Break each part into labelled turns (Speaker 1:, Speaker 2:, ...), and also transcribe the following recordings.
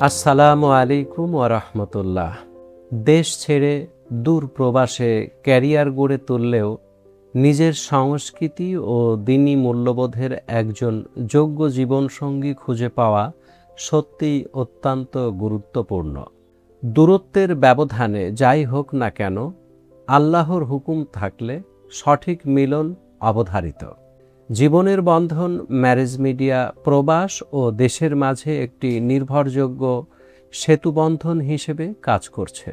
Speaker 1: আসসালামু আলাইকুম ওয়া রাহমাতুল্লাহ। দেশ ছেড়ে দূর প্রবাসে ক্যারিয়ার গড়ে তুললেও নিজের সংস্কৃতি ও দ্বীনি মূল্যবোধের একজন যোগ্য জীবনসঙ্গী খুঁজে পাওয়া সত্যিই অত্যন্ত গুরুত্বপূর্ণ। দূরত্বের ব্যবধানে যাই হোক না কেন, আল্লাহর হুকুম থাকলে সঠিক মিলন অবধারিত। জীবনের বন্ধন ম্যারেজ মিডিয়া প্রবাস ও দেশের মাঝে একটি নির্ভরযোগ্য সেতুবন্ধন হিসেবে কাজ করছে।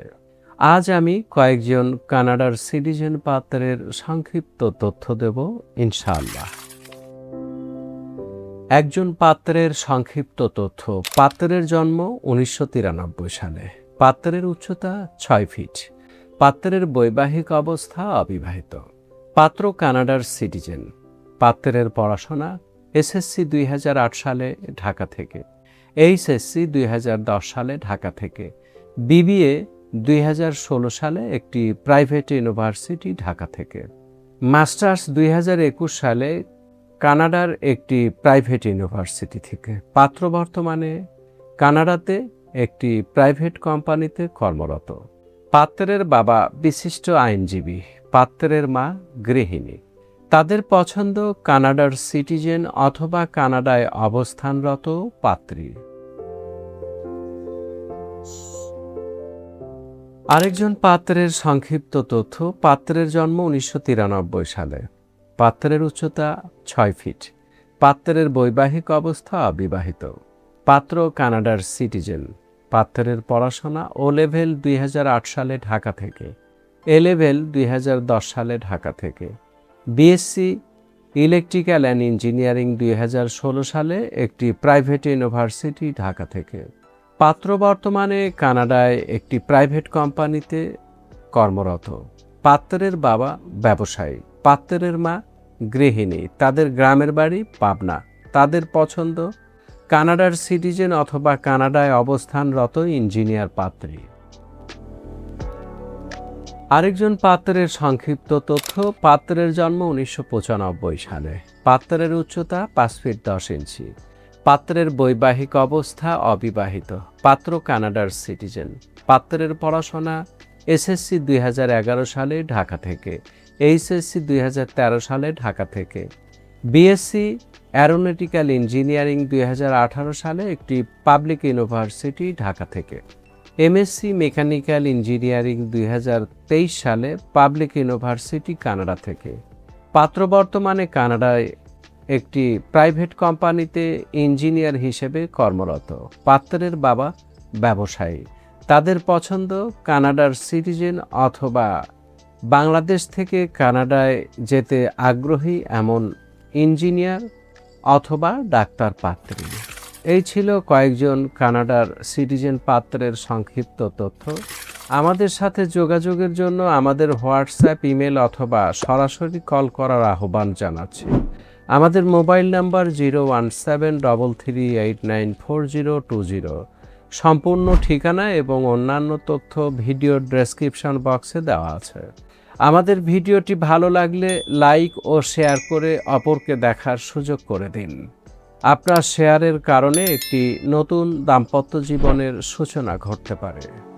Speaker 1: আজ আমি কয়েকজন কানাডার সিটিজেন পাত্রের সংক্ষিপ্ত তথ্য দেব ইনশাআল্লাহ। একজন পাত্রের সংক্ষিপ্ত তথ্য। পাত্রের জন্ম 1993 সালে। পাত্রের উচ্চতা 6 ফিট। পাত্রের বৈবাহিক অবস্থা অবিবাহিত। পাত্র কানাডার সিটিজেন। পাত্রের পড়াশোনা এসএসসি 2008 সালে ঢাকা থেকে, এইচএসসি 2010 সালে ঢাকা থেকে, বিবিএ 2016 সালে একটি প্রাইভেট ইউনিভার্সিটি ঢাকা থেকে, মাস্টার্স 2021 সালে কানাডার একটি প্রাইভেট ইউনিভার্সিটি থেকে। পাত্র বর্তমানে কানাডাতে একটি প্রাইভেট কোম্পানিতে কর্মরত। পাত্রের বাবা বিশিষ্ট আইনজীবী, পাত্রের মা গৃহিণী। তাদের পছন্দ কানাডার সিটিজেন অথবা কানাডায় অবস্থানরত পাত্রী। আরেকজন পাত্রের সংক্ষিপ্ত তথ্য। পাত্রের জন্ম 1993 সালে। পাত্রের উচ্চতা 6 ফিট। পাত্রের বৈবাহিক অবস্থা অবিবাহিত। পাত্র কানাডার সিটিজেন। পাত্রের পড়াশোনা ও লেভেল 2008 সালে ঢাকা থেকে, এ লেভেল 2010 সালে ঢাকা থেকে, বিএসসি ইলেকট্রিক্যাল অ্যান্ড ইঞ্জিনিয়ারিং 2016 সালে একটি প্রাইভেট ইউনিভার্সিটি ঢাকা থেকে। পাত্র বর্তমানে কানাডায় একটি প্রাইভেট কোম্পানিতে কর্মরত। পাত্রের বাবা ব্যবসায়ী। পাত্রের মা গৃহিণী। তাদের গ্রামের বাড়ি পাবনা। তাদের পছন্দ কানাডার সিটিজেন অথবা কানাডায় অবস্থানরত ইঞ্জিনিয়ার পাত্রী। আরেকজন পাত্রের সংক্ষিপ্ত তথ্য। পাত্রের জন্ম 1995 সালে। পাত্রের উচ্চতা 5 ফিট 10 ইঞ্চি। পাত্রের বৈবাহিক অবস্থা অবিবাহিত। পাত্র কানাডার সিটিজেন। পাত্রের পড়াশোনা এসএসসি 2011 সালে ঢাকা থেকে, এইচএসসি 2013 সালে ঢাকা থেকে, বিএসসি অ্যারোনটিক্যাল ইঞ্জিনিয়ারিং 2018 সালে একটি পাবলিক ইউনিভার্সিটি ঢাকা থেকে, এমএসসি মেকানিক্যাল ইঞ্জিনিয়ারিং 2023 সালে পাবলিক ইউনিভার্সিটি কানাডা থেকে। পাত্র বর্তমানে কানাডায় একটি প্রাইভেট কোম্পানিতে ইঞ্জিনিয়ার হিসেবে কর্মরত। পাত্রের বাবা ব্যবসায়ী। তাদের পছন্দ কানাডার সিটিজেন অথবা বাংলাদেশ থেকে কানাডায় যেতে আগ্রহী এমন ইঞ্জিনিয়ার অথবা ডাক্তার পাত্রী। এই ছিল কয়েকজন কানাডার সিটিজেন পাত্রের সংক্ষিপ্ত তথ্য। আমাদের সাথে যোগাযোগের জন্য আমাদের হোয়াটসঅ্যাপ, ইমেল অথবা সরাসরি কল করার আহ্বান জানাচ্ছি। আমাদের মোবাইল নাম্বার 017338940020। সম্পূর্ণ ঠিকানা এবং অন্যান্য তথ্য ভিডিওর ডেসক্রিপশন বক্সে দেওয়া আছে। আমাদের ভিডিওটি ভালো লাগলে লাইক ও শেয়ার করে অপরকে দেখার সুযোগ করে দিন। আপনার শেয়ারের কারণে একটি নতুন দাম্পত্য জীবনের সূচনা ঘটতে পারে।